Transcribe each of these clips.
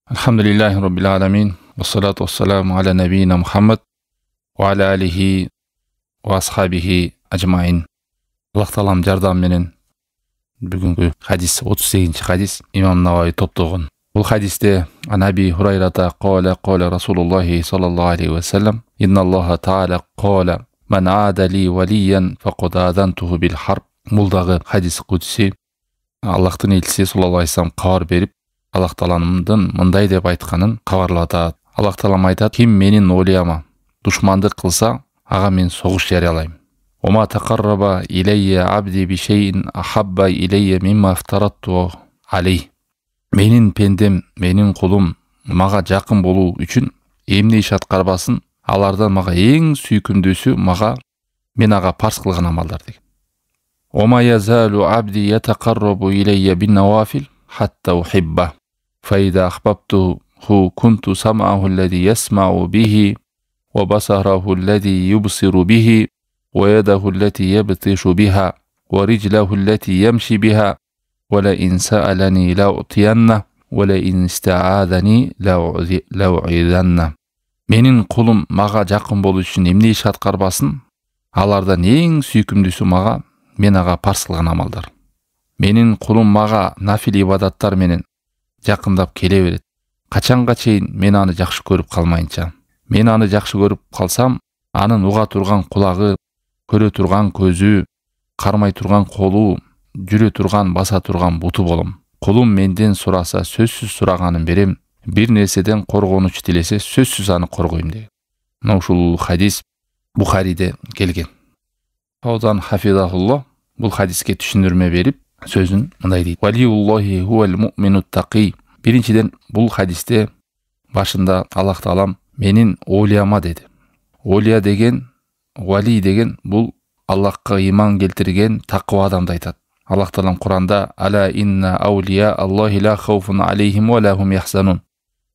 Alhamdulillahi Rabbil Alamin. Wassalatu wassalamu ala nabiyyina Muhammad wa ala alihi wa ashabihi ajmain. Allah Taalam жардам менен бүгүнкү хадис 38-чи хадис Имам Навави топтогон. Бул хадисте Анаби Хурайрата qala Расулуллахи sallallahu aleyhi ve sellem Inna Allah Taala qala Man aada li waliyan faqad adantuhu bil harb. Бул дагы хадис кудси. Аллахтын элчиси sallallahu aleyhi ve sellem кабар берип Аллах Тааланын мындай деп айтканын кабарлатат. Аллах Таалам айтат: "Ким менин олияма душмандык кылса, ага мен согуш жарыялайм. Ома тақарраба илейя абди би шейин ахабба илейя мимма афтаратту алей." Менин пендем, менин кулум мага жакын болуу үчүн эмне иш аткарбасын, алардан мага эң сүйкүмдүүсү мага мен ага парз кылган амалдар деген. Ома язалу абди ятақаррабу илейя бин навафил хатта ухибба. فإذا أحببته كنت سمعه الذي يسمع به وبصره الذي يبصر به ويده التي يبطش بها ورجله التي يمشي بها ولئن سألني لأعطينه ولئن استعاذني لأعيذنه. Менин кулум мага жакын болуу үчүн эмне иш аткарбасын, алардан эң сүйкүмдүүсү мага мен ага парз кылган амалдар. Менин кулум мага нафил ибадаттар менен жакындап келе берет. Качанга чейин мен аны жакшы көрүп калмайынча. Мен аны жакшы көрүп калсам, анын уга турган кулагы, көрө турган көзү, кармай турган колу, жүрө турган, баса турган буту болом. Кулум менден сураса сөзсүз сураганын берем. Бир нерседен коргонуч тилесе сөзсүз аны коргойм деген. Мына ушул хадис Бухариде келген. Фаузан хафизахуллах бул хадиске түшүндүрмө берип сөзүн мындай дейт: "Валиуллахи хувал муъминут тaqi." Биринчиден бул хадисте башында Аллах Таалам менин олияма деди. Олия деген, вали деген бул Аллахка иман келтирген таква адамды айтат. Аллах Таалам Куранда "Ала инна аулия Аллахи ла хауфун алейхим ва ла хум яхзанун."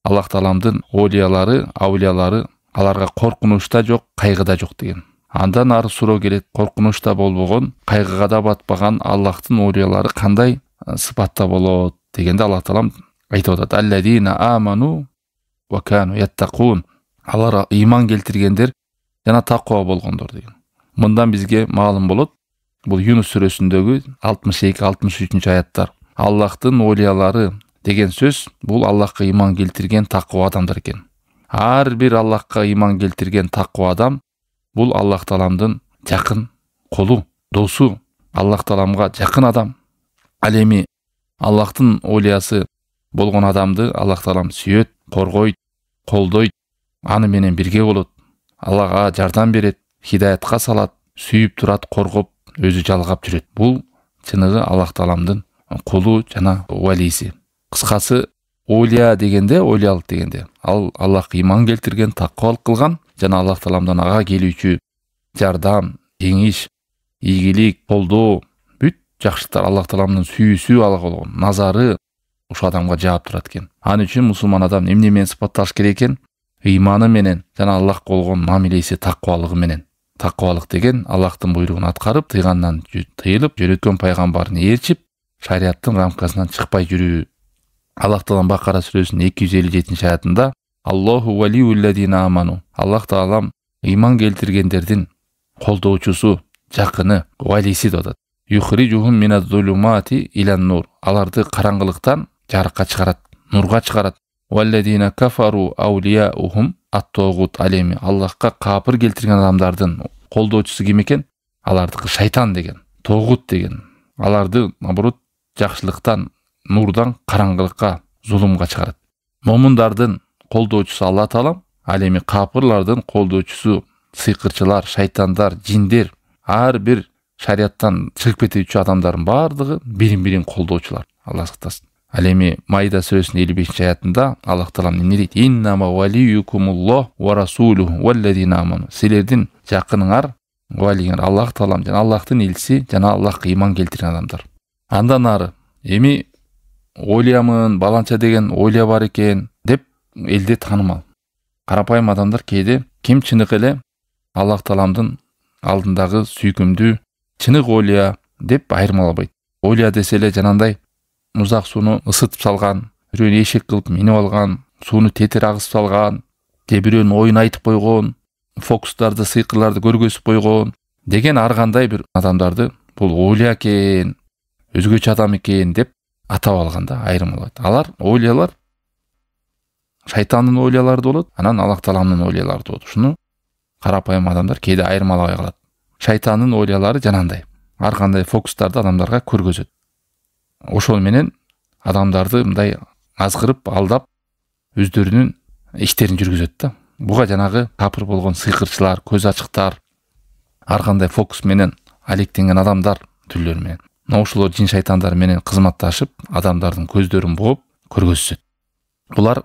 Аллах Тааламдын олиялары, аулиялары аларга коркунучта жок, кайгыда жок деген. Андан ары суроо келет: коркунучта болбогон, кайгыга да батпаган Аллахтын олиялары кандай сыпатта болот дегенде Аллах Таалам айтып атат: "Алладина аману ва кану яттакун." Алар иман келтиргендер жана таква болгондор деген. Мындан бизге маалым болот. Бул Юнус сүрөсүндөгү 62-63 аяттар. Аллахтын олиялары деген сөз бул Аллахка иман келтирген таква адамдар экен. Ар бир Аллахка иман келтирген таква адам бул Аллах Тааламдын жакын колу, досу, Аллах Тааламга жакын адам. Ал эми Аллахтын олиясы болгон адамды Аллах Таалам сүйөт, коргойт, колдойт, аны менен бирге болот, Аллага жардам берет, хидаятка салат, сүйүп турат, коргоп, өзү жалгап жүрөт. Бул чыныгы Аллах Тааламдын кулу жана валиси. Кыскасы олия дегенде, олиялык дегенде ал Аллахка иман келтирген, таквалык кылган жана Аллах Тааламдан ага келүүчү жардам, жеңиш, ийгилик, колдоо, бүт жакшылыктар Аллах Тааламдын сүйүүсү ала болгон, назары ушу адамга жаап турат экен. Ал үчүн мусулман адам эмне менен сыпатташ керек экен? Ыйманы менен жана Аллахка болгон мамилеси, таквалыгы менен. Таквалык деген Аллахтын буйругун аткарып, тыйгандан тыйылып, жөнөткөн пайгамбарын ээрчип, шариаттын рамкасынан чыкпай жүрүү. Аллах Таалам Бакара сүрөсүнүн 257 аятында Аллаху валиулладина аману. Аллах Таалам иман келтиргендердин колдоочусу, жакыны, валиси деп атат. Юхриджухум миназ-зулумати илан-нур. Аларды караңгылыктан жарыкка чыгарат, нурга чыгарат. Валладина кафару аулияухум ат-тогут алеми. Аллахка капыр келтирген адамдардын колдоочусу ким экен? Алардыкы шайтан деген, тогут деген. Аларды наоборот жакшылыктан, нурдан караңгылыкка, зулумга чыгарат. Момундардын колдоочусу Алла Таалам, ал эми капырлардын колдоочусу сыйкырчылар, шайтандар, жиндер, ар бир шарияттан чыгып кетүүчү адамдардын бардыгы бирин-бирин колдоочулар. Алла сактасын. Ал эми Майда сүрөсүнүн 55 аятында Аллах Таалам эмне дейт? "Иннама валиюкумуллах ва расулуху валладина аману." Силердин жакыныңар, валиңар Аллах Таалам жана Аллахтын элчиси жана Аллахка иман келтирген адамдар. Андан ары эми олиямын, баланча деген олия бар экен деп элде таанымал. Карапайым адамдар кээде ким чыныгы эле Аллах Тааламдын алдындагы сүйкүмдүү чынык олия деп айырмалабайт. Олия десе эле жанандай музак сууну ысытып салган, бирөөнү эшек кылып минип алган, сууну тетер агызып салган, же бирөөнүн оюн айтып койгон, фокустарды, сыйкырларды көргөзүп койгон деген ар кандай бир адамдарды бул оолия экен, өзгөчө адам экен деп атап алган да айрым болот. Алар оолиялар шайтандын оолиялары да болот, анан Аллах Тааламдын оолиялары да болот. Ушуну карапайым адамдар кээде айырмалабай калат. Шайтандын оолиялары жанагындай ар кандай фокустарды адамдарга көргөзөт. Ошол менен адамдарды мындай азгырып, алдап өздөрүнүн иштерин жүргүзөт да. Буга жанагы капыр болгон сыйкырчылар, көз ачыктар, ар кандай фокус менен алектенген адамдар түрлөрү менен. Ошолор жин шайтандар менен кызматташып, адамдардын көздөрүн бугуп көргөзүшөт. Булар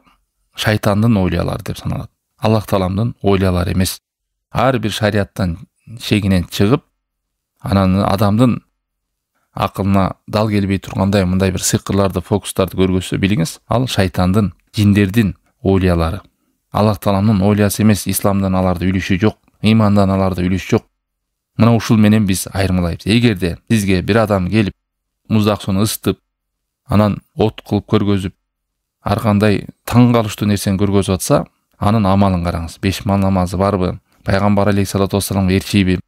шайтандын оолиялары деп саналат. Аллах Тааламдын оолиялары эмес. Ар бир шариаттан шегинен чыгып, анан адамдын акылына дал келбей тургандай мындай бир сыйкырларды, фокустарды көргөзсө, билиңиз, ал шайтандын, жиндердин оолиялары. Аллах Тааламдын оолиясы эмес, исламдан аларда үлүшү жок, ыймандан аларда үлүш жок. Мына ушул менен биз айырмалайбыз. Эгерде сизге бир адам келип, муздак сууну ысытып, анан от кылып көргөзүп, ар кандай таң калыштуу нерсени көргөзүп атса, анын амалын караңыз. 5 мал намазы барбы? Пайгамбар алейхиссалату вассаламга ээрчийби?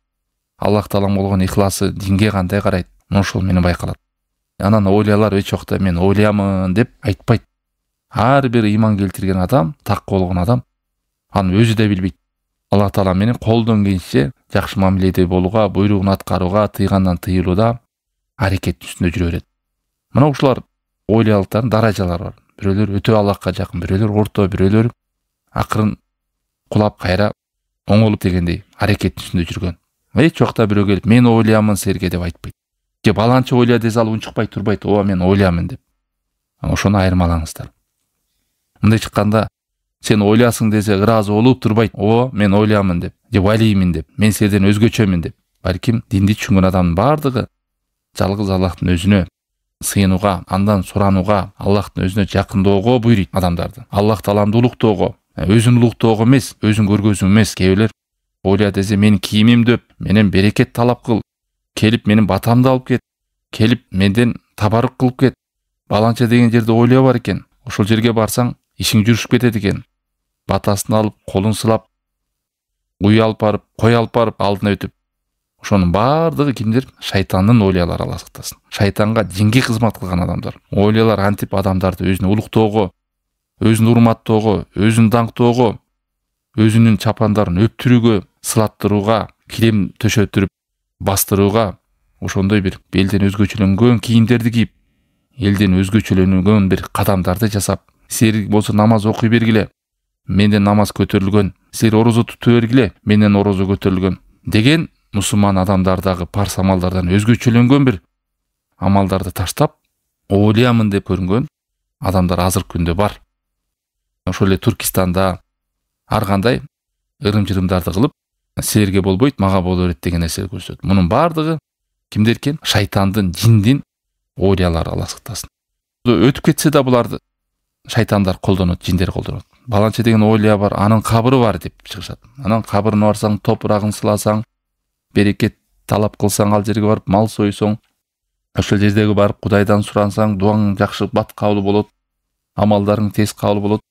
Аллах Таалам болгон ихласы, динге кандай карайт? Ошол менен байкалат. Анан оолиялар эч убакта мен оолиямын деп айтпайт. Ар бир ыйман келтирген адам, таква болгон адам, аны өзү да билбейт. Аллах Таала менен колдон келишинче жакшы мамиледе болууга, буйругун аткарууга, тыйгандан тыйылууда аракет үстүндө жүрө берет. Мына ушулар оолиялыктардын даражалары бар. Бирөөлөр өтө Аллахка жакын, бирөөлөр орто, бирөөлөр акырын кулап кайра оңолуп дегендей аракет үстүндө жүргөн. Эч убакта бирөө келип мен оолиямын силерге деп айтпайт. Же баланчы оолия десе ал унчукпай турбайт, ооба мен оолиямын деп. Ошону айырмалаңыздар. Мындай чыкканда сен оолиясың десе ыраазы болуп турбайт, ооба мен оолиямын деп, же валиймин деп, мен силерден өзгөчөмүн деп. Балким динди түшүнгөн адамдын бардыгы жалгыз Аллахтын өзүнө сыйынууга, андан суранууга, Аллахтын өзүнө жакындоого буйройт адамдарды. Аллах Тааламды улуктоого, өзүн улуктоого эмес, өзүн көргөзүү эмес. Кээ оолия десе менин кийимим дөп, менен берекет талап кыл, келип менин батамды алып кет, келип менден табарык кылып кет. Баланча деген жерде оолия бар экен. Ошол жерге барсаң, ишиң жүрүшүп кетет экен. Батасын алып, колун сылап, уй алып барып, кой алып барып, алдына өтүп. Ошонун бардыгы кимдир? Шайтандын оолиялары, Алла сактасын. Шайтанга, жинге кызмат кылган адамдар. Оолиялар антип адамдарды өзүнө улуктоого, өзүн урматтоого, өзүн даңктоого, өзүнүн чапандарын өптүрүүгө, сылаттырууга, килем төшөтүрүп бастырууга, ошондой бир элден өзгөчөлөнгөн кийимдерди кийип, элден өзгөчөлөнгөн бир кадамдарды жасап, силер болсо намаз окуй бергиле, менден намаз көтөрүлгөн, силер орозо туту бергиле, менден орозо көтөрүлгөн деген мусулман адамдардагы парс амалдардан өзгөчөлөнгөн бир амалдарды таштап, оолиямын деп көрүнгөн адамдар азыркы күндө бар. Ошол эле Туркистанда ар кандай ырым-жырымдарды кылып, силерге болбойт, мага боло берет деген нерсе көрсөтөт. Мунун бардыгы кимдер экен? Шайтандын, жиндин оолиялары, Алла сактасын. Өтүп кетсе да буларды шайтандар колдонот, жиндер колдонот. Баланча деген оолия бар, анын кабыры бар деп чыгышат. Анан кабырына барсаң, топурагын сыласаң, берекет талап кылсаң, ал жерге барып мал сойсоң, ошол жердеги барып Кудайдан сурансаң, дуаң жакшы бат кабыл болот, амалдарың тез кабыл болот,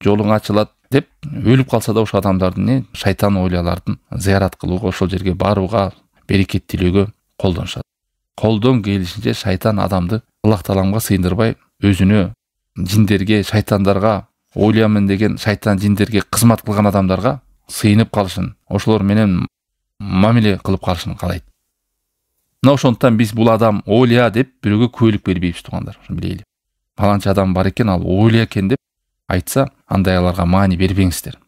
жолуң ачылат деп өлүп калса да ошол адамдардын шайтан оолиялардын зыярат кылууга, ошол жерге барууга, берекет тилөөгө колдонушат. Колдон келишинче шайтан адамды Аллах Тааламга сыйдырбай, өзүнө, жиндерге, шайтандарга, оолиямын деген шайтан жиндерге кызмат кылган адамдарга сыйынып калышын, ошолор менен мамиле кылып калышын каалайт. Мына ошондуктан биз бул адам оолия деп бирөөгө күбөлүк бербейбиз, туугандар. Ошону билейли. Паланча адам бар экен, ал оолия экен деп айтса, андайларга маани бербеңиздер.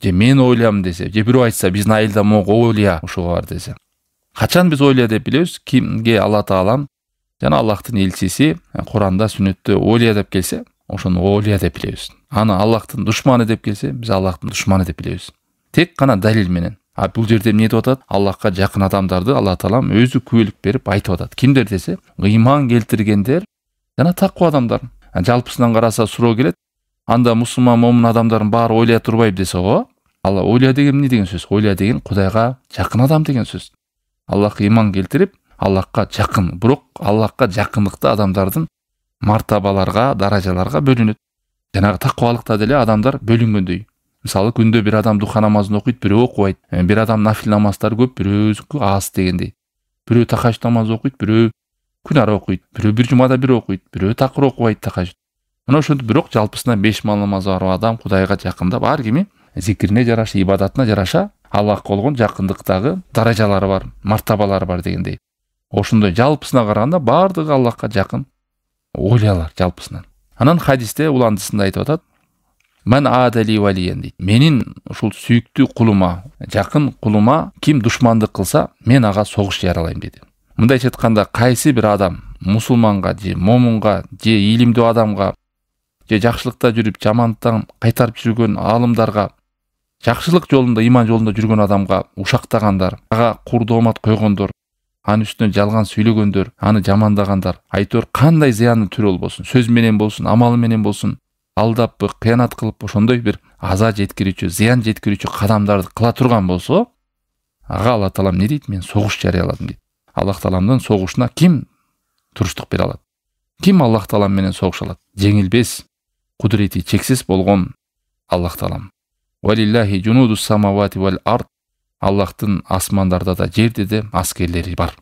Же мен оолиямын десе, же бирөө айтса, биздин айылда мог оолия ошо бар десе. Качан биз оолия деп билебиз? Кимге Алла Таалам жана Аллахтын элчиси Куранда, сүннөттө оолия деп келсе, ошону оолия деп билебиз. Аны Аллахтын душманы деп келсе, биз Аллахтын душманы деп билебиз. Тек гана далил менен. Бул жерде эмне деп атат? Аллахка жакын адамдарды Алла Таалам өзү күбөлүк берип айтып атат. Кимдер десе, ыйман келтиргендер жана таква адамдар. Жалпысынан караса суроо келет. Анда мусулман момун адамдардын баары оолия турбайбы десе, ооба. Алла оолия деген эмне деген сөз? Оолия деген Кудайга жакын адам деген сөз. Аллахка ыйман келтирип, Аллахка жакын, бирок Аллахка жакындыкты адамдардын мартабаларга, даражаларга бөлүнөт. Жанагы такыбалыкта деле адамдар бөлүнгөндөй. Мисалы күндө бир адам духа намазын окуйт, бирөө окубайт. Бир адам нафил намаздары көп, бирөөсүнкү аз дегендей. Бирөө тахажжуд намазы окуйт, бирөө күн ара окуйт, бирөө бир жумада бир окуйт, бирөө такыр окубайт тахажжуд. Мына ошентип бирок жалпысынан 5 мал намазы бар адам Кудайга жакындап, ар кими зикирине жараша, ибадатына жараша Аллахка болгон жакындыктагы даражалары бар, мартабалары бар дегендей. Ошондой жалпысына караганда бардыгы Аллахка жакын ойлалар жалпысынан. Анан хадисте уландысында айтып атат: "Мен адали валиен" дейт. Менин ушул сүйүктүү кулума, жакын кулума ким душмандык кылса, мен ага согуш жаралайм деди. Мындайча айтканда, кайсы бир адам мусулманга же момунга же илимдүү адамга же жакшылыкта жүрүп жамандыктан кайтарып жүргөн аалымдарга, жакшылык жолунда, иман жолунда жүргөн адамга ушактагандар, ага курдоомат койгондор, анын үстүнө жалган сүйлөгөндөр, аны жамандагандар, айтор кандай зыяндын түрү болбосун, сөз менен болсун, амалы менен болсун, алдаппы, кыянат кылып ошондой бир аза жеткирүүчү, зыян жеткирүүчү кадамдарды кыла турган болсо, ага Алла таалам не дейт? Мен согуш жарыяладым дейт. Аллах тааламдын согушуна ким туруштук бере алат? Ким Аллах таалам менен согуша алат? Жеңилбес, кудурети чексиз болгон Аллах таалам. Валиллахи жунудус самавати вал ард. Аллахтын асмандарда да жерде де аскерлери бар.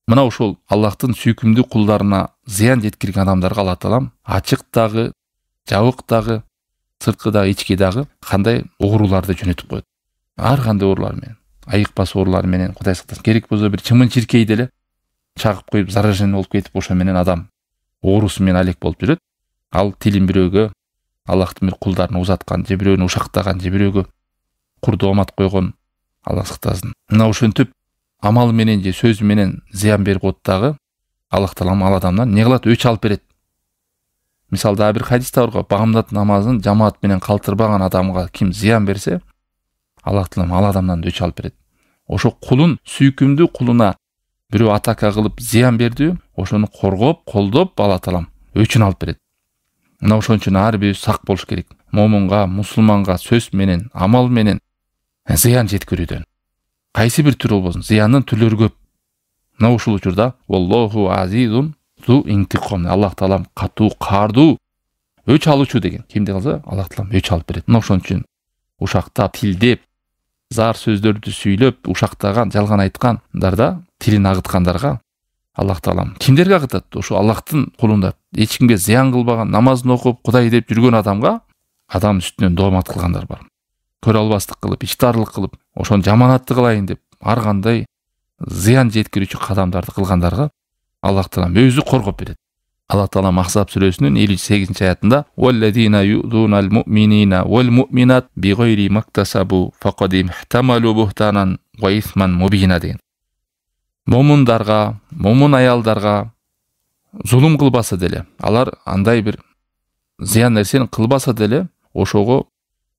Мына ушул Аллахтын сүйкүмдүү кулдарына зыян жеткирген адамдарга Алла таалам ачыктагы, жабыктагы, сырткыдагы, ичкидагы кандай ооруларды жөнөтүп коет. Ар кандай оорулар менен, айыкпас оорулар менен, Кудай сактасын, керек болсо бир чымын-чиркей деле чагып коюп заражение болуп кетип, ошо менен адам оорусу менен алек болуп жүрөт. Ал тилин бирөөгө, Аллахтын бир кулдарын узаткан, же бирөөнү ушактаган, же бирөөгө курдоомат койгон, Аллах сактасын. Мына ошентип амалы менен же сөзү менен зыян берип оттагы Аллах таалам ал адамдан не кылат? Өч алып берет. Мисалы дагы бир хадисте бар, багамдат намазын жамаат менен калтырбаган адамга ким зыян берсе, Аллах таалам ал адамдан өч алып берет. Ошо кулун, сүйкүмдүү кулуна бирөө атака кылып зыян берди, ошону коргоп, колдоп Алла таалам өчүн алып берет. Мына ошон үчүн ар бирибиз сак болуш керек. Момунга, мусулманга сөз менен, амал менен зыян жеткирүүдөн. Кайсы бир түр болбосун, зыяндын түрлөрү көп. Мына ушул учурда Аллаху азизун зу интиком. Аллах таалам катуу, каардуу, өч алуучу деген. Кимде калса, Аллах таалам өч алып берет. Мына ошон үчүн ушактап, тилдеп, зар сөздөрдү сүйлөп, ушактаган, жалган айткандарда, тилин агыткандарга Аллах таалам кимдерге агытат? Ошо Аллахтын кулунда эч кимге зыян кылбаган, намазын окуп, Кудай деп жүргөн адамга адам үстүнөн доомат кылгандар бар. Көрө албастык кылып, ичтарлык кылып, ошону жаманатты кылайын деп, ар кандай зыян жеткирүүчү кадамдарды кылгандарга Аллах таалам өзү коргоп берет. Аллах таалам Ахзаб сүрөсүнүн 58 аятында: "Валлазина юзунал муъминина вал муъминат бигайри мактасабу факад ихтамалу бухтанан ва исман мубина" деген. Момундарга, момун аялдарга зулум кылбаса деле, алар андай бир зыян нерсени кылбаса деле, ошого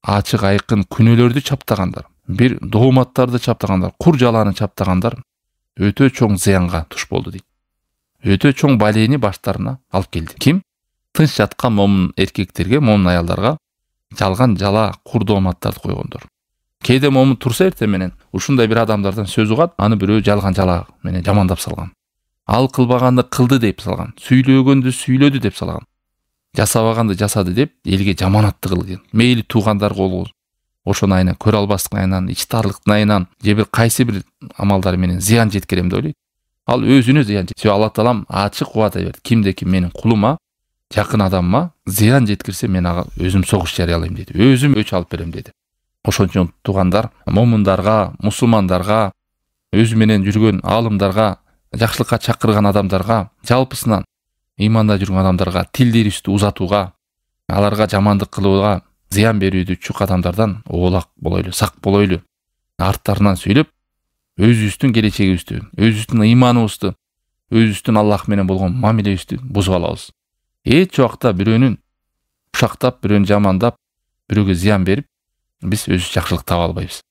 ачык айкын күнөөлөрдү чаптагандар, бир дооматтарды чаптагандар, кур жаланы чаптагандар өтө чоң зыянга туш болду дейт. Өтө чоң балени баштарына алып келди. Ким? Тынч жаткан момун эркектерге, момун аялдарга жалган жала, кур дооматтарды койгондор. Кээде момун турса эрте менен ушундай бир адамдардан сөз угат, аны бирөө жалган жала менен жамандап салган. Ал кылбаганды кылды деп салган, сүйлөгөндү сүйлөдү деп салган, жасабаганды жасады деп элге жаманатты кылган. Мейли туугандар болобуз, ошону айынан, көрө албастыктын айынан, ичтарлыктын айынан, же бир кайсы бир амалдар менен зыян жеткирем деп ойлойт. Ал өзүнө зыян жеткирет. Алла таалам ачык убада берди. Кимде ким менин кулума, жакын адамыма зыян жеткирсе, мен ага өзүм согуш жарыялайм деди. Өзүм өч алып берем деди. Ошон үчүн туугандар, момундарга, мусулмандарга, өзү менен жүргөн аалымдарга, жакшылыкка чакырган адамдарга, жалпысынан иманда жүргөн адамдарга тилдерибизди узатууга, аларга жамандык кылууга, зыян берүүдө чук адамдардан оолак болойлу, сак болойлу. Арттарынан сүйлөп, өзүбүздүн келечегибизди, өзүбүздүн иманыбызды, өзүбүздүн Аллах менен болгон мамилебизди бузуп алабыз. Эч убакта бирөөнүн ушактап, бирөөнү жамандап, бирөөгө зыян берип, биз өзүбүз жакшылык таба албайбыз.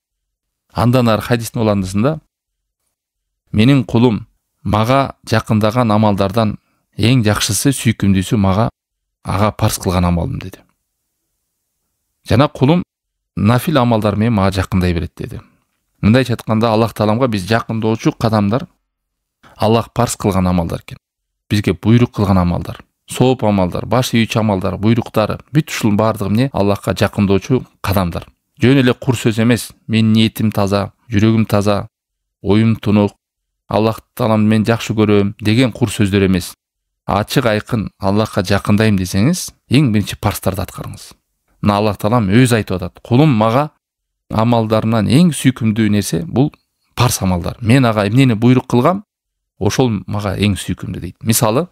Андан ары хадистин уландысында: "Менин кулум мага жакындаган амалдардан эң жакшысы, сүйкүмдүүсү мага ага парз кылган амалым" деди. Жана кулум нафил амалдар менен мага жакындай берет деди. Мындайча айтканда, Аллах тааламга биз жакындоочу кадамдар Аллах парз кылган амалдар экен. Бизге буйрук кылган амалдар, сооп амалдар, баш ийүүчү амалдар, буйруктары, бүт ушул баардыгы эмне? Аллахка жакындоочу кадамдар. Жөн эле кур сөз эмес. Менин ниетим таза, жүрөгүм таза, оюм тунук, Аллах таалам мен жакшы көрөм деген кур сөздөр эмес. Ачык айкын Аллахка жакындайм десеңиз, эң биринчи парстарды аткарыңыз. Мына Аллах таалам өзү айтып атат. Кулум мага амалдарынан эң сүйкүмдүү нерсе бул парс амалдар. Мен ага эмнени буйрук кылгам, ошол мага эң сүйкүмдүү дейт. Мисалы,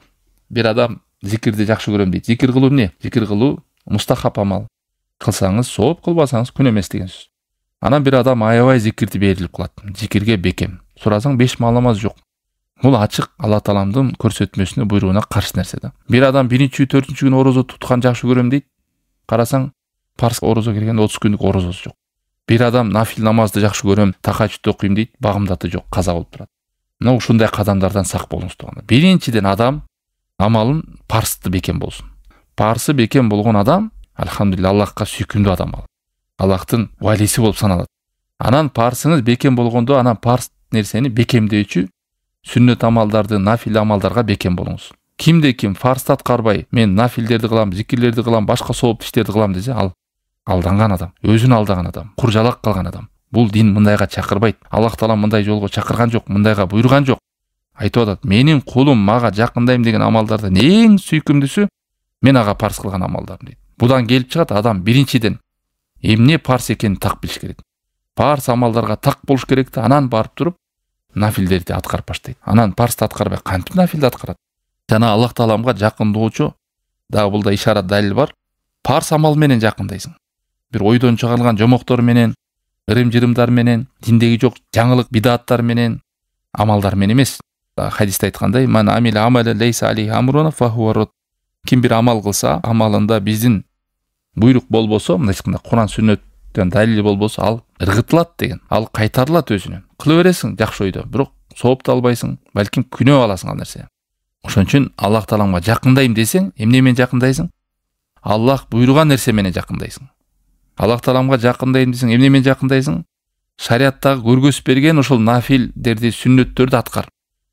бир адам зикирди жакшы көрөм дейт. Зикир кылуу эмне? Зикир кылуу мустахаб амал. Кылсаңыз сооп, кылбасаңыз күнөө эмес деген сөз. Анан бир адам аябай зикирди берилип кылат. Зикирге бекем. Сурасаң 5 мал намаз жок. Бул ачык Алла тааламдын көрсөтмөсүнө, буйругуна каршы нерсе да. Бир адам 1-4 күн орозо туткан жакшы көрөм дейт. Карасаң парс орозо келгенде 30 күндүк орозосу жок. Бир адам нафил намазды жакшы көрөм, тахажжуд окуйм дейт, багымдаты жок, каза болуп турат. Мына ушундай кадамдардан сак болуңуз туганда. Биринчиден адам амалын парсты бекем болсун. Парсы бекем болгон адам, алхамдулилlah, Аллахка сүйкүмдүү адам ал. Аллахтын валиси болуп саналат. Анан парсыңыз бекем болгондо, анан парс нерсени бекемдөөчү сүннөт амалдарды, нафил амалдарга бекем болуңуз. Кимде ким фарсты аткарбай, мен нафилдерди кылам, зикирлерди кылам, башка сооп иштерди кылам десе, ал алданган адам, өзүн алдаган адам, куржалак калган адам. Бул дин мындайга чакырбайт. Аллах таалам мындай жолго чакырган жок, мындайга буйруган жок. Айтып атат, менин кулум мага жакындайм деген амалдардан эң сүйкүмдүүсү мен ага парс кылган амалдарым дейт. Будан келип чыгат, адам биринчиден эмне парс экенин так билиш керек. Парс амалдарга так болуш керек да, анан барып туруп нафилдерди аткарып баштайт. Анан парсты аткарбай кантип нафилди аткарат? Жана Аллах тааламга жакындоочу дагы бул да ишарат далил бар. Парс амал менен жакындайсың. Бир ойдон чыгарылган жомоктор менен, ырым-жырымдар менен, диндеги жок жаңылык бидаттар менен, амалдар менен эмес. Хадисте айткандай, "Ман амила амаля лейса алейхи амруна фахуа рад." Ким бир амал кылса, амалында биздин буйрук болбосо, мындай айтканда Куран сүннөттөн далили болбосо, ал ыргытылат деген. Ал кайтарылат өзүнө. Кыла бересиң жакшы ойдо, бирок сооп да албайсың, балким күнөө аласың ал нерсе. Ошон үчүн Аллах тааламга жакындайм десең, эмне менен жакындайсың? Аллах буйруган нерсе менен жакындайсың. Аллах тааламга жакындайм десең, эмне менен жакындайсың? Шариаттагы көргөзүп берген ошол нафилдерди, сүннөттөрдү аткар.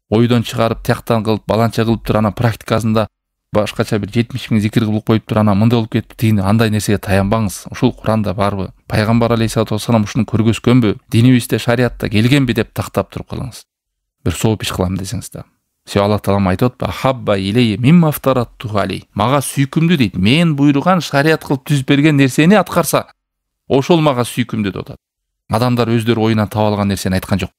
Ойдон чыгарып, тияктан кылып, баланча кылып тур, анан практикасында башкача бир 70 000 зикир кылып коюп тур, анан мындай болуп кетти деген, андай нерсеге таянбаңыз. Ушул Куранда барбы? Пайгамбар алейхиссалату вассалам ушуну көргөзгөнбү? Динибизде, шариатта келгенби деп тактап туруп калыңыз. Бир сооп иш кылам десеңиз да. Се Аллах таалам айтып атпы? Хабба илейи мимма афтаратту алей. Мага сүйкүмдүү дейт. Мен буйруган, шариат кылып түзүп берген нерсени аткарса, ошол мага сүйкүмдүү деп атат. Адамдар өздөрү оюнан таап алган нерсени айткан жок.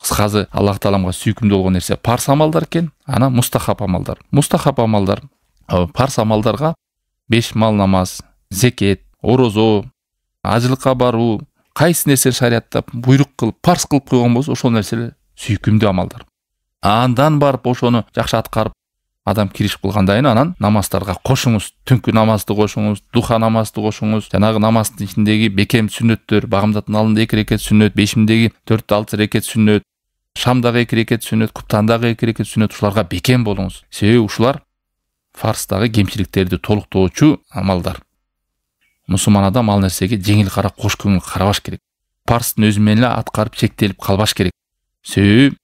Кыскасы, Аллах тааламга сүйкүмдүү болгон нерсе парс амалдар экен, анан мустахаб амалдар. Мустахаб амалдар парс амалдарга 5 мал намаз, зекет, орозо, ажылыкка баруу, кайсы нерсе шариатта буйрук кылып, парс кылып койгон болсо, ошол нерселер сүйкүмдүү амалдар. Андан барып ошону жакшы аткарып адам киришип кылгандан анан намаздарга кошуңуз, түнкү намазды кошуңуз, духа намазды кошуңуз, жанагы намаздын ичиндеги бекем сүннөттөр, багымдаттын алдында 2 рекет сүннөт, бешимдеги 4-6 рекет сүннөт, шамдагы 2 рекет сүннөт, куптандагы 2 рекет сүннөт, ушуларга бекем болуңуз. Себеби ушулар фарстагы кемчиликтерди толуктоочу амалдар. Мусулман адам ал нерсеге жеңил карап, кош көңүл карабаш керек. Парстын өзү менен эле аткарып чектелип калбаш керек. Себеби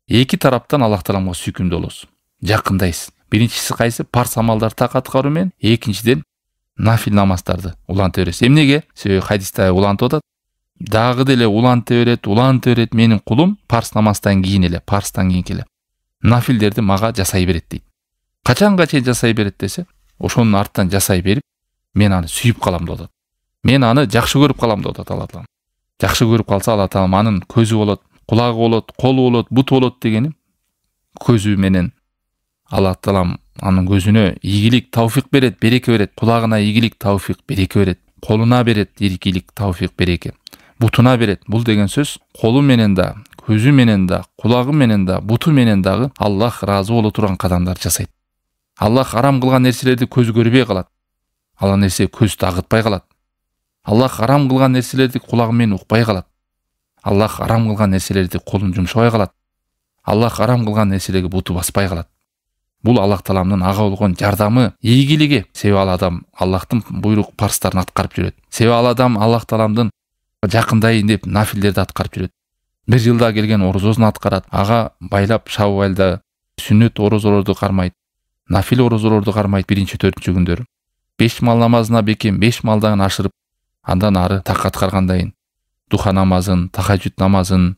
эки тараптан Аллах тааламга сүйкүмдүү болосуз. Жакындайсыз. Биринчиси кайсы? Парс амалдар так аткаруу менен, экинчиден нафил намаздарды уланта бересиз. Эмнеге? Себеби хадисте улантып атат. Дагы деле уланта берет менин кулум парс намаздан кийин эле, парстан кийин эле. Нафилдерди мага жасай берет дейт. Качанга чейин жасай берет десе, ошонун артынан жасай берип, мен аны сүйүп калам деп атат. Мен аны жакшы көрүп калам деп атат Алла таалам. Жакшы көрүп калса Алла таалам анын көзү болот, кулагы болот, колу болот, буту болот дегени көзү менен Алла таалам анын көзүнө ийгилик, тауфик берет, береке берет. Кулагына ийгилик, тауфик, береке берет. Колуна берет, ийгилик, тауфик, береке. Бутуна берет. Бул деген сөз колу менен да, көзү менен да, кулагы менен да, буту менен дагы Аллах ыраазы боло турган кадамдар жасайт. Аллах арам кылган нерселерди көзү көрбөй калат. Ал нерсе көздү агытпай калат. Аллах арам кылган нерселерди кулагы менен укпай калат. Аллах арам кылган нерселерди колун жумшабай калат. Аллах арам кылган нерселерге буту баспай калат. Бул Аллах тааламдын ага болгон жардамы, ийгилиги. Себеби ал адам Аллахтын буйрук парстарын аткарып жүрөт. Себеби ал адам Аллах тааламдын жакындайын деп нафилдерди аткарып жүрөт. Бир жылда келген орозосун аткарат. Ага байлап Шаввалда сүннөт орозолорду кармайт. нафил орозолорду кармайт биринчи 4-чү күндөрү. 5 мал намазына бекем 5 малдан ашырып, андан ары такат каргандайын. Духа намазын, тахажжуд намазын,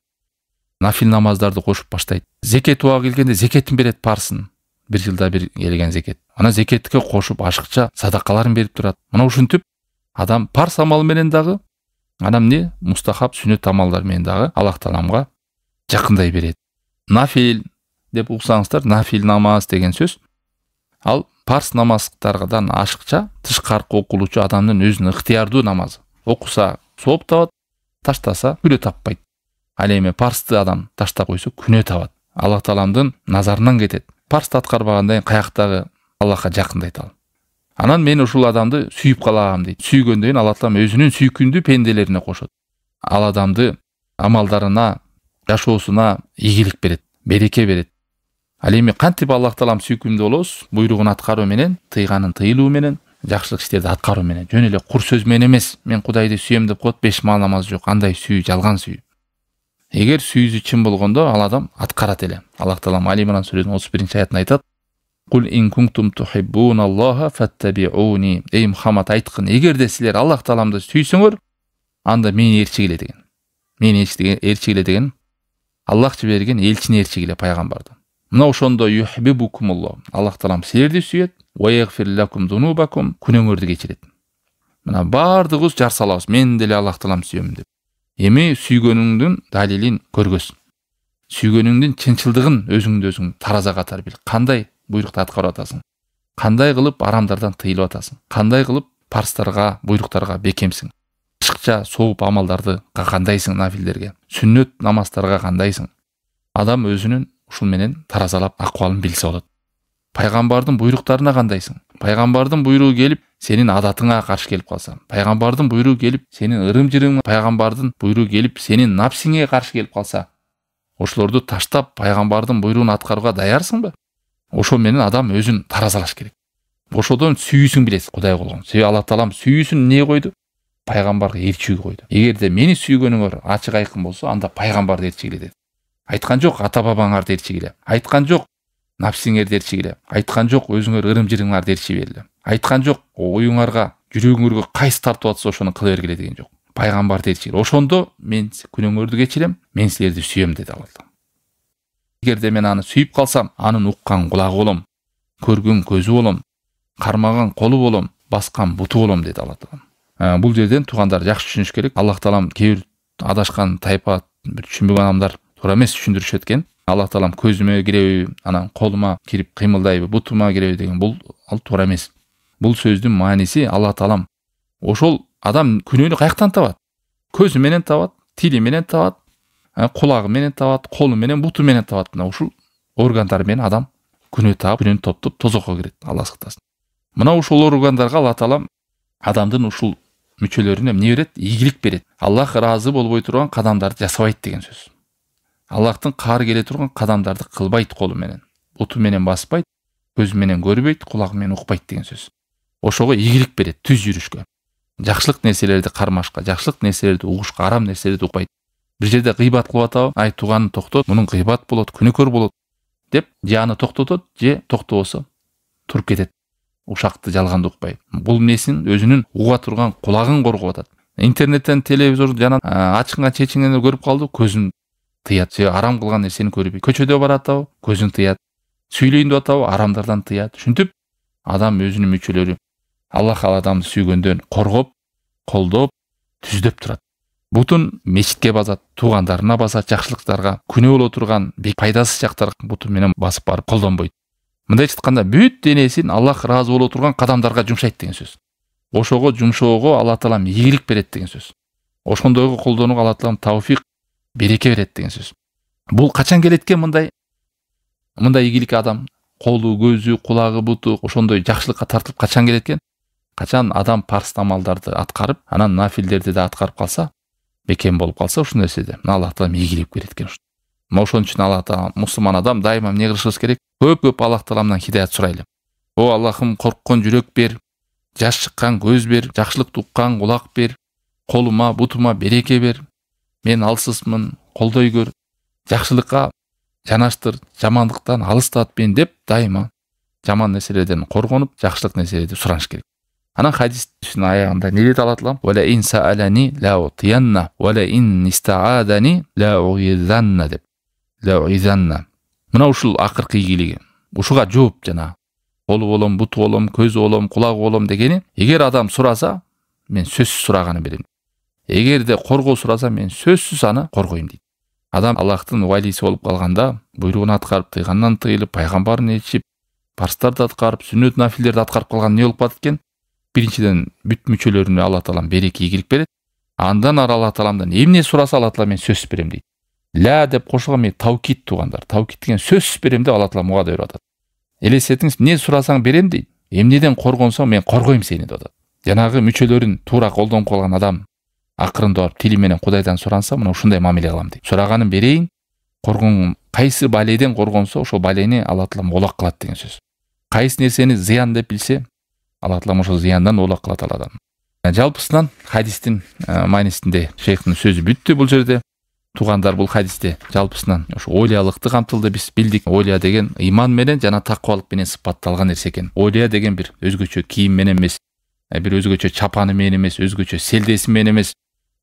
нафил намаздарды кошуп баштайт. Зекет убагы келгенде зекетин берет парсын. Bir жылда bir келген зекет. Ана зекетке кошуп ашыкча садакаларын берип турат. Мына ушинтип адам парс амал менен дагы, анам не мустахаб сүннөт амалдар менен дагы Аллах Тааламга жакындай берет. Нафил деп уксаңыздар, нафил намаз деген сөз. Ал парс намаздардан ашыкча тышкаркы окулуучу адамдын өзүнүн ыктыярдуу намазы. Окуса сооп табат, таштаса күнөө таппайт. Ал эми парсты адам таштап койсо күнөө табат. Аллах Тааламдын назарынан кетет. Парсты аткарбагандай каяктагы Аллахка жакындайт ал. Анан мен ушул адамды сүйүп калагам дейт. Сүйгөндөн Аллах Таалам өзүнүн сүйкүндүү пенделерине кошот. Ал адамды амалдарына, жашоосуна ийгилик берет, береке берет. Ал эми кантип Аллах Таалам сүйкүмдүү болобуз? Буйругун аткаруу менен, тыйганын тыйылуу менен, жакшылык иштерди аткаруу менен. Жөн эле кур сөз менен эмес. Мен Кудайды сүйөм деп коет, 5 мал намаз жок. Андай сүйүү жалган сүйүү. Эгер сүйүүсү чын болгондо ал адам аткарат эле. Аллах Таалам Али Имран сүрөсүнүн 31-чи аятында айтат: "Кул ин кунтум тухиббуналлаха фаттабиуни." Эй Мухаммад айткын, эгерде силер Аллах Тааламды сүйсөңөр, анда мени ээрчигиле деген. Мени ээрчигиле деген Аллах жиберген элчини ээрчигиле пайгамбарды. Мына ошондо юхиббукумуллах. Аллах Таалам силерди сүйөт, ва ягфир лакум дунубакум, күнөөңөрдү кечирет. Мына бардыгыбыз жар салабыз. Мен деле Аллах Таалам сүйөм деп. Эми сүйгөнүңдүн далилин көргөз. Сүйгөнүңдүн чынчылдыгын өзүңдү тараза катар бил. Кандай буйрукту аткарып атасың? Кандай кылып арамдардан тыйылып атасың? Кандай кылып парстарга, буйруктарга бекемсиң? Ашыкча сооп амалдарды кандайсың нафилдерге? Сүннөт намаздарга кандайсың? Адам өзүнүн ушул менен таразалап акыбалын билсе болот. Пайгамбардын буйруктарына кандайсың? Пайгамбардын буйругу келип, сенин адатыңа каршы келип калса, пайгамбардын буйругу келип, сенин ырым-жырың, пайгамбардын буйругу келип, сенин напсиңе каршы келип калса, ошолорду таштап пайгамбардын буйругун аткарууга даярсыңбы? Ошо менен адам өзүн таразалаш керек. Ошодон сүйүүсүн билесиз, Кудай болгон. Себеби Аллах Таалам сүйүүсүн эмне койду? Пайгамбарга ээрчүүгө койду. Эгерде мени сүйгөнүңөр ачык айкын болсо, анда пайгамбарды ээрчигиле деди. Айткан жок ата бабаңарды ээрчигиле. Айткан жок напсиңерди ээрчигиле. Айткан жок өзүңөр ырым-жырыңарды ээрчи бергиле. Айткан жок оюңарга, жүрөгүңөргө кайсы тартып атса ошону кыла бергиле деген жок. Пайгамбарды ээрчигиле. Ошондо мен күнөөңөрдү кечирем, мен силерди сүйөм деди Аллах. Эгерде мен аны сүйүп калсам, анын уккан кулагы болом, көргөн көзү болом, кармаган колу болом, баскан буту болом деди Аллах Таалам. Бул жерден туугандар жакшы түшүнүш керек. Аллах Таалам кээ бир адашкан тайпа, бир түшүнбөгөн адамдар туура эмес түшүндүрүшөт экен. Аллах Таалам көзүмө киреби, анан колума кирип кыймылдайбы, бутума киреби деген бул ал туура эмес. Бул сөздүн мааниси Аллах Таалам ошол адам күнөөнү каяктан табат? Көзү менен табат, тили менен табат, кулагы менен табат, колу менен, буту менен табат. Мына ушул органдар менен адам күнөө таап, күнөөнү топтоп тозокко кирет. Алла сактасын. Мына ушул органдарга Аллах Таалам адамдын ушул мүчөлөрүнө эмне берет? Ийгилик берет. Аллах ыраазы болбой турган кадамдарды жасабайт деген сөз. Аллахтын каары келе турган кадамдарды кылбайт колу менен, буту менен баспайт, көзү менен көрбөйт, кулагы менен укпайт деген сөз. Ошого ийгилик берет, түз жүрүшкө. Жакшылык нерселерди кармашка, жакшылык нерселерди угушка, арам нерселерди укпайт. Бир жерде гыйбат кылып атабы, ай тууганы токтот, мунун гыйбат болот, күнөөкөр болот деп, же аны токтотот, же токтобосо туруп кетет. Ушакты жалганды укпай. Бул несин өзүнүн уга турган кулагын коргоп атат. Интернеттен, телевизор жана ачкынга чечингенди көрүп калды, көзүн тыят. Себеби арам кылган нерсени көрбөйт. Көчөдө баратабы, көзүн тыят. Сүйлөйүн деп атабы, арамдардан тыят. Ушинтип адам өзүнүн мүчөлөрү Аллах адамды сүйгөндөн коргоп, колдоп, түздөп турат. Бутун мечитке базат, туугандарына базат, жакшылыктарга, күнөө боло турган пайдасыз жактарга буту менен басып барып колдонбойт. Мындайча айтканда бүт денесин Аллах ыраазы боло турган кадамдарга жумшайт деген сөз. Ошого жумшоого Аллах Таалам ийгилик берет деген сөз. Ошондойго колдонууга Аллах Таалам тавфик, береке берет деген сөз. Бул качан келет экен мындай ийгилик адам, колу, көзү, кулагы, буту ошондой жакшылыкка тартылып качан келет экен? Качан адам парс амалдарды аткарып, анан нафилдерди да аткарып калса, бекем болуп калса ушул нерседе, Аллах Таалам ийгилик берет экен. Ошон үчүн Аллах Таалам мусулман адам дайыма эмне кылышыбыз керек? Көп Аллах Тааламдан хидаят сурайлы. О Аллахым, корккон жүрөк бер, жаш чыккан көз бер, жакшылыкты уккан кулак бер, колума, бутума береке бер. Мен алсызмын, колдой көр, жакшылыкка жанаштыр, жамандыктан алыстат мени деп дайыма жаман нерселерден коргонуп, жакшылык нерселерди сураныш керек. Анан хадистин аягында не дейт Алла Таала? "Вала ин саалани ла утиянна, вала ин истаадани ла уизанна" деп. Ла уизанна. Мына ушул акыркы ийгилиги. Ушуга жооп жана колу болом, буту болом, көзү болом, кулагы болом дегени, эгер адам сураса, мен сөзсүз сураганы берем. Эгерде коргоо сураса, мен сөзсүз аны коргойм дейт. Адам Аллахтын валиси болуп калганда, буйругун аткарып, тыйгандан тыйылып, пайгамбарын ээрчип, парстарды аткарып, сүннөт нафилдерди аткарып калган не болуп калат экен? Биринчиден бүт мүчөлөрүнө Алла Таалам береке ийгилик берет. Андан ары Алла Тааламдан эмне сураса Алла Таала мен сөзсүз берем дейт. Ла деп кошулган мен тавкид туугандар. Тавкид деген сөзсүз берем деп Алла Таала муга да берип атат. Элестетиңиз, не сурасаң берем дейт. Эмнеден коргонсоң мен коргойм сени деп атат. Жанагы мүчөлөрүн туура колдонуп калган адам акырында барып тили менен Кудайдан суранса, мына ушундай мамиле кылам дейт. Сураганын берейин, коргон кайсы баледен коргонсо, ошол балени Алла Таалам олак кылат деген сөз. Кайсы нерсени зыян деп билсе, Алла Таалам ошол зыяндан олак кылат ал адам. Жалпысынан хадистин маанисинде шейхтин сөзү бүттү бул жерде. Туугандар, бул хадисте жалпысынан ошо ойлялыкты камтылды. Биз билдик, ойло деген ыйман менен жана такыбалык менен сыпатталган нерсе экен. Ойло деген бир өзгөчө кийим менен эмес, бир өзгөчө чапаны менен эмес, өзгөчө селдеси менен эмес,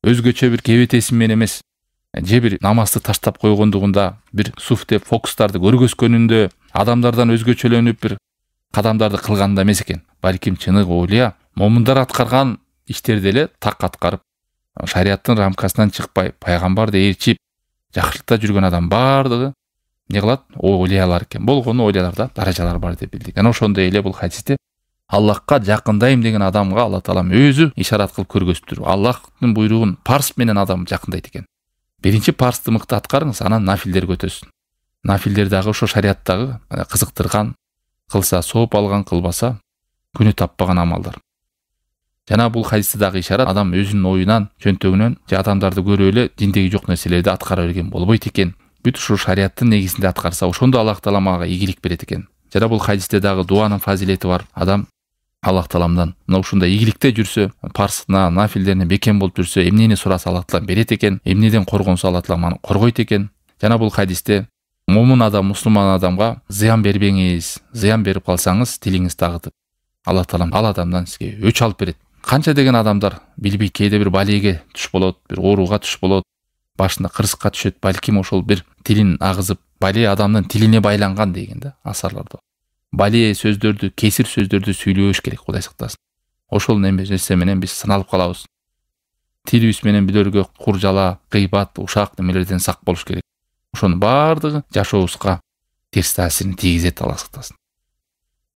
өзгөчө бир кебетеси менен эмес, же бир намазды таштап койгондугунда, бир суф деп фокустарды көргөзгөнүндө, адамдардан өзгөчөлөнүп бир кадамдарды кылганда эмес экен. Балким чыныгы ойло момундар аткарган иштерди эле так аткарып, шариаттын рамкасынан чыкпай, пайгамбарды ээрчип, жакшылыкта жүргөн адам бардыгы не кылат? Ойлой алар экен. Болгону ойлоолорда даражалар бар деп билдик. Анан ошондой эле бул хадисте Аллахка жакындайм деген адамга Алла Таалам өзү ишарат кылып көргөзүптүр. Аллахтын буйругун парс менен адам жакындайт экен. Биринчи парсты мыкты аткарыңыз, анан нафилдерге өтөсүн. Нафилдер дагы ошо шариаттагы кызыктырган, кылса сооп алган, кылбаса күнү таппаган амалдар. Жана бул хадисте дагы ишарат, адам өзүнүн оюнан, чөнтөгүнөн же адамдарды көрүп эле диндеги жок нерселерди аткара берген болбойт экен. Бүт ушул шариаттын негизинде аткарса, ошондо Аллах Таала мага ийгилик берет экен. Жана бул хадисте дагы дуанын фазилети бар. Адам Аллах Тааламдан мына ушундай ийгиликте жүрсө, парсына, нафилдерине бекем болуп жүрсө, эмнени сураса Аллах Таала берет экен, эмнеден коргонсо Аллах Таала аны коргойт экен. Жана бул хадисте момун адам, мусулман адамга зыян бербеңиз, зыян берип калсаңыз тилиңизди агытып, Аллах Таалам ал адамдан сизге өч алып берет. Канча деген адамдар билбей кээде бир балеге туш болот, бир ооруга туш болот, башында кырсыкка түшөт, балким ошол бир тилин агызып, бале адамдын тилине байланган деген да асарларда. Бале сөздөрдү, кесир сөздөрдү сүйлөбөш керек, Кудай сактасын. Ошол нерсе менен биз сыналып калабыз. Тилибиз менен билөргө куржала, кыйбат, ушак немелерден сак болуш керек. Ошонун бардыгы жашообузга терс таасирин тийгизет, Алла сактасын.